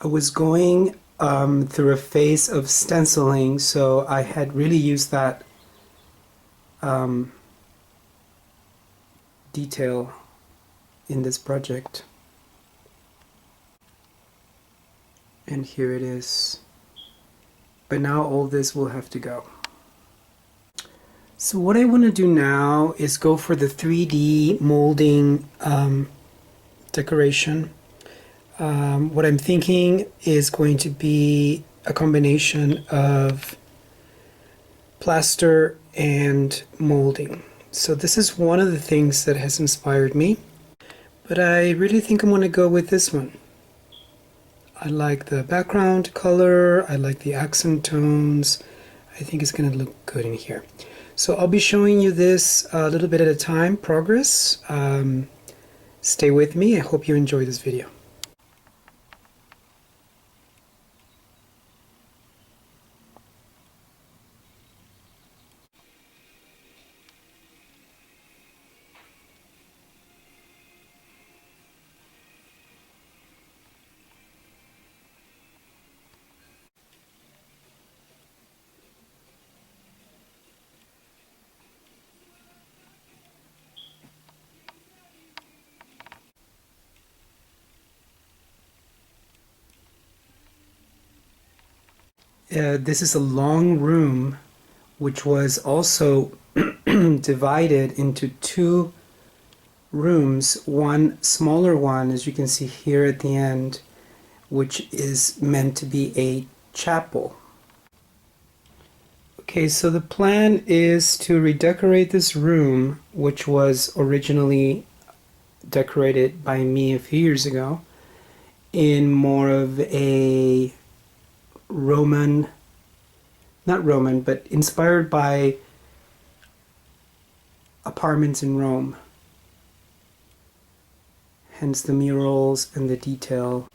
I was going through a phase of stenciling, so I had really used that um, detail in this project. And here it is. But now all this will have to go. So what I want to do now is go for the 3D molding decoration. What I'm thinking is going to be a combination of plaster and molding. So this is one of the things that has inspired me, but I really think I'm going to go with this one. I like the background color, I like the accent tones. I think it's going to look good in here. So I'll be showing you this a little bit at a time, progress. Stay with me. I hope you enjoy this video. This is a long room which was also divided into two rooms, one smaller one, as you can see here at the end, which is meant to be a chapel. Okay, so the plan is to redecorate this room, which was originally decorated by me a few years ago, in more of a Roman, not Roman, but inspired by apartments in Rome. Hence the murals and the detail.